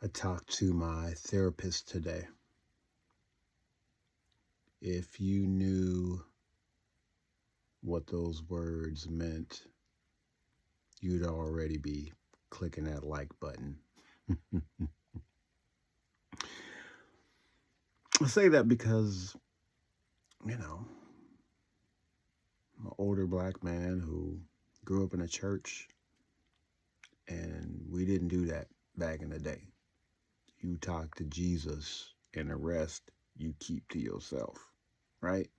I talked to my therapist today. If you knew what those words meant, you'd already be clicking that like button. I say that because, you know, I'm an older black man who grew up in a church, and we didn't do that back in the day. You talk to Jesus, and the rest you keep to yourself, right?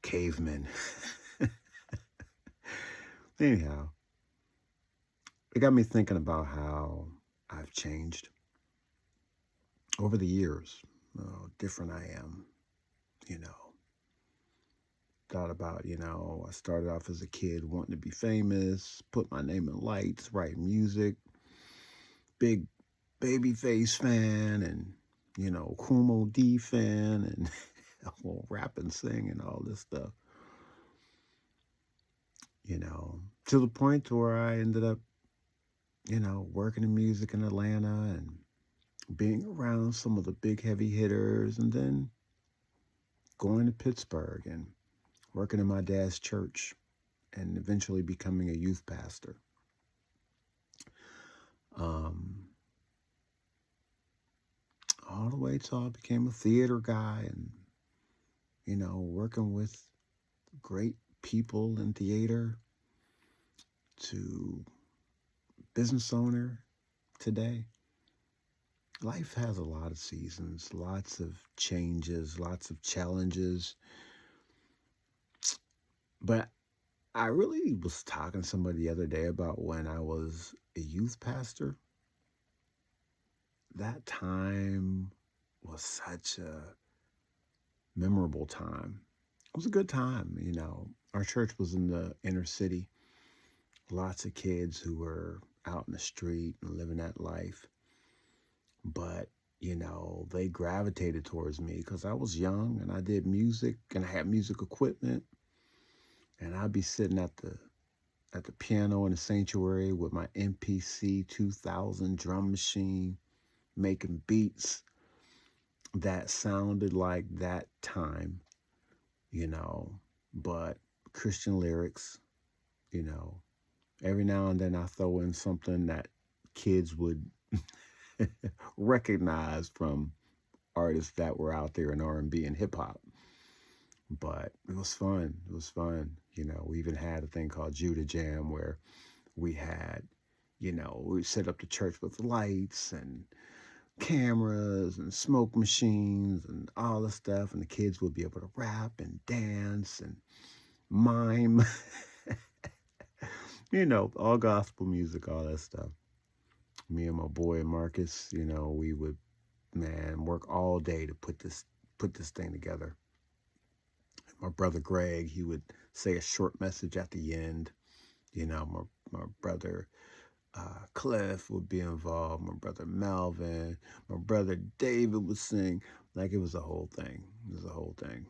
Cavemen. Anyhow, it got me thinking about how I've changed over the years, how different I am, you know. Thought about, I started off as a kid wanting to be famous, put my name in lights, write music, big Babyface fan, and, Kumo D fan, and well, rap and sing and all this stuff, to the point where I ended up, working in music in Atlanta and being around some of the big heavy hitters, and then going to Pittsburgh and working in my dad's church and eventually becoming a youth pastor. Um, all the way till I became a theater guy and, working with great people in theater, to business owner today. Life has a lot of seasons, lots of changes, lots of challenges. But I really was talking to somebody the other day about when I was a youth pastor. That time was such a memorable time. It was a good time, Our church was in the inner city. Lots of kids who were out in the street and living that life. But, they gravitated towards me because I was young and I did music and I had music equipment. And I'd be sitting at the piano in the sanctuary with my MPC 2000 drum machine, making beats that sounded like that time, but Christian lyrics, every now and then I throw in something that kids would recognize from artists that were out there in R&B and hip hop. But it was fun. It was fun. We even had a thing called Judah Jam where we had, we set up the church with lights and cameras and smoke machines and all the stuff. And the kids would be able to rap and dance and mime, all gospel music, all that stuff. Me and my boy Marcus, we would, work all day to put this thing together. My brother Greg, he would say a short message at the end. My brother Cliff would be involved. My brother Melvin, my brother David would sing. Like, it was a whole thing. It was a whole thing,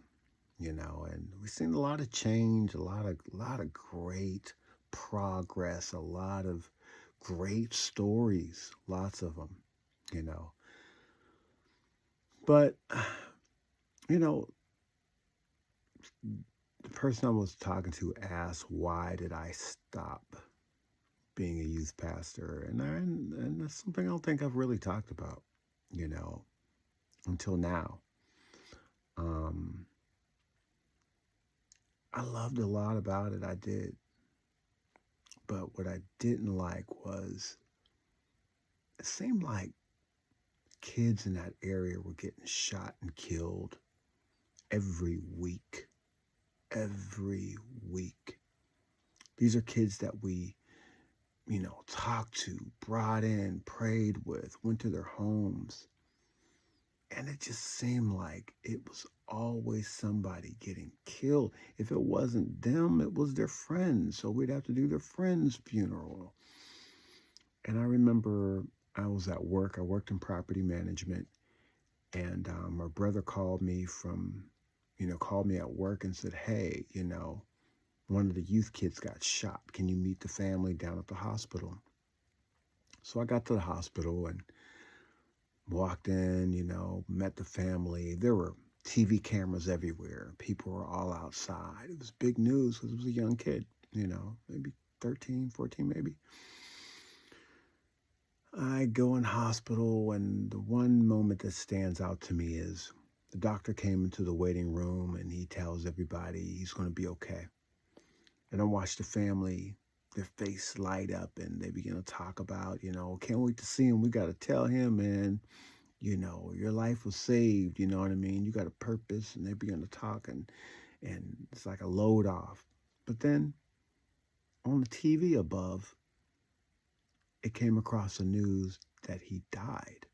And we've seen a lot of change, a lot of great progress, a lot of great stories, lots of them, But, the person I was talking to asked, why did I stop being a youth pastor? And that's something I don't think I've really talked about, until now. I loved a lot about it. I did. But what I didn't like was it seemed like kids in that area were getting shot and killed every week. Every week. These are kids that we, talked to, brought in, prayed with, went to their homes. And it just seemed like it was always somebody getting killed. If it wasn't them, it was their friends. So we'd have to do their friend's funeral. And I remember I was at work. I worked in property management. And my brother called me at work and said, hey, one of the youth kids got shot. Can you meet the family down at the hospital? So I got to the hospital and walked in, met the family. There were TV cameras everywhere. People were all outside. It was big news because it was a young kid, maybe 13, 14 maybe. I go in hospital, and the one moment that stands out to me is the doctor came into the waiting room and he tells everybody he's going to be okay. And I watch the family, their face light up, and they begin to talk about, can't wait to see him. We got to tell him, man, your life was saved. You know what I mean? You got a purpose. And they begin to talk, and it's like a load off. But then on the TV above, it came across the news that he died.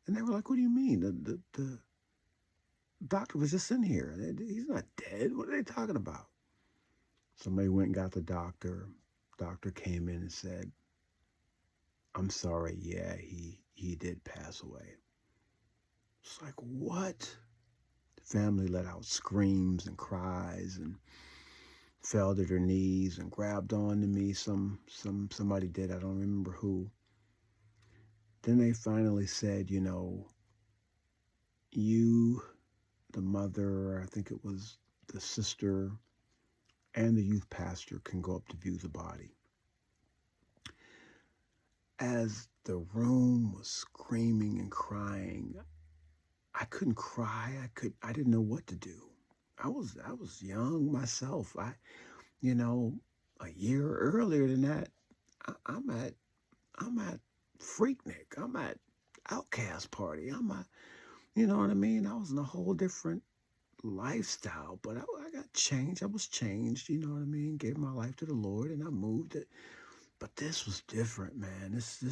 And they were like, what do you mean? The doctor was just in here. He's not dead. What are they talking about? Somebody went and got the doctor. Doctor came in and said, I'm sorry. Yeah, he did pass away. It's like, what? The family let out screams and cries and fell to their knees and grabbed on to me. Somebody did. I don't remember who. Then they finally said, you, the mother, I think it was the sister, and the youth pastor can go up to view the body. As the room was screaming and crying, I couldn't cry. I didn't know what to do. I was young myself. A year earlier than that, I'm at Freaknik. I'm at Outcast Party. I'm at, you know what I mean? I was in a whole different lifestyle, but I got changed. I was changed, you know what I mean? Gave my life to the Lord, and I moved it. But this was different, man. This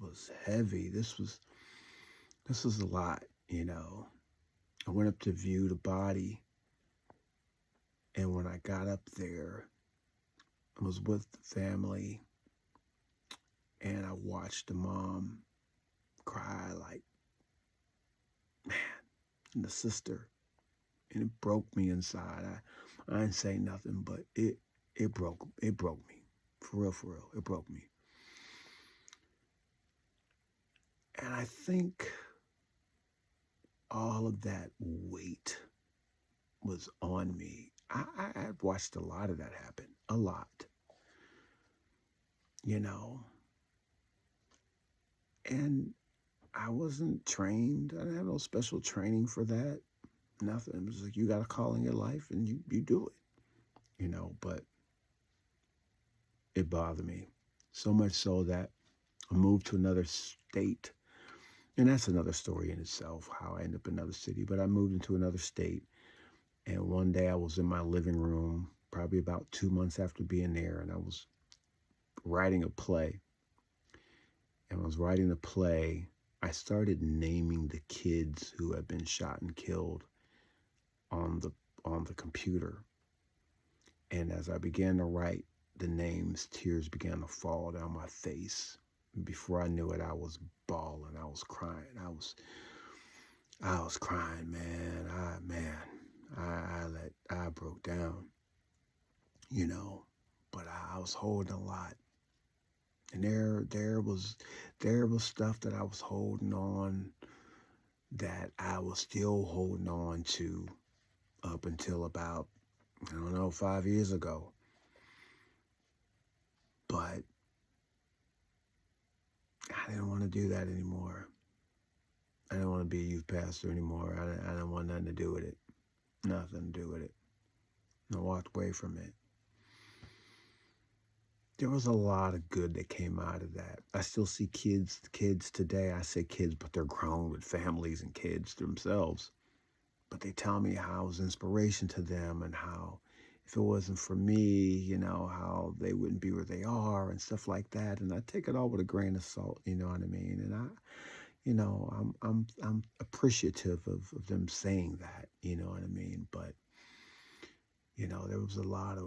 was heavy. This was a lot, I went up to view the body, and when I got up there, I was with the family, and I watched the mom cry like, man, and the sister, and it broke me inside. I didn't say nothing, but it broke me. For real, it broke me. And I think all of that weight was on me. I've watched a lot of that happen, a lot, and I wasn't trained. I didn't have no special training for that. Nothing. It was like, you got a call in your life and you do it, but it bothered me so much so that I moved to another state. And that's another story in itself, how I ended up in another city. But I moved into another state. And one day I was in my living room, probably about 2 months after being there, and I was writing a play. And when I was writing the play, I started naming the kids who had been shot and killed on the computer. And as I began to write the names, tears began to fall down my face. Before I knew it, I was bawling. I was crying. I was crying, man. I broke down, but I was holding a lot. And there was stuff that I was holding on, that I was still holding on to up until about, 5 years ago. But I didn't want to do that anymore. I didn't want to be a youth pastor anymore. I didn't want nothing to do with it. Nothing to do with it. And I walked away from it. There was a lot of good that came out of that. I still see kids today. I say kids, but they're grown with families and kids themselves. But they tell me how I was inspiration to them, and how if it wasn't for me, how they wouldn't be where they are and stuff like that. And I take it all with a grain of salt, you know what I mean? And I'm appreciative of them saying that, you know what I mean? But, there was a lot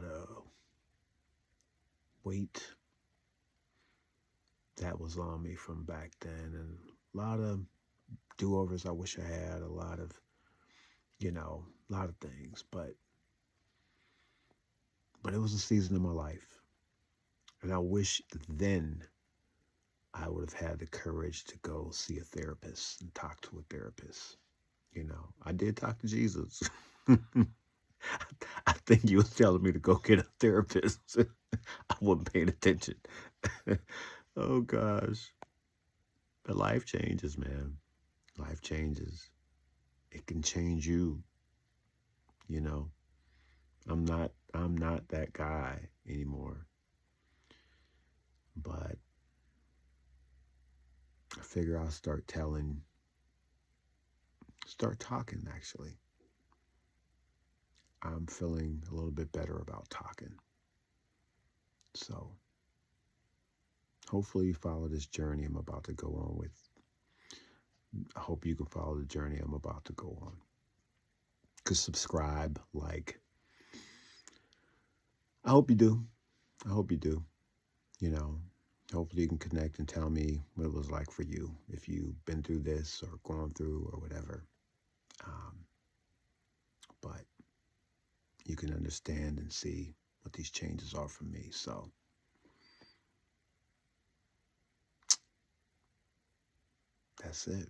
of, weight that was on me from back then. And a lot of do-overs I wish I had, a lot of, a lot of things. But it was a season of my life. And I wish then I would have had the courage to go see a therapist and talk to a therapist. I did talk to Jesus. I think he was telling me to go get a therapist. I wasn't paying attention. Oh gosh. But life changes, man. Life changes. It can change you, you know. I'm not that guy anymore. But I figure I'll start talking actually. I'm feeling a little bit better about talking. So hopefully you follow this journey I'm about to go on with. I hope you can follow the journey I'm about to go on. Could subscribe, like. I hope you do. I hope you do. Hopefully you can connect and tell me what it was like for you, if you've been through this or gone through or whatever. Um, but you can understand and see what these changes are for me. So that's it.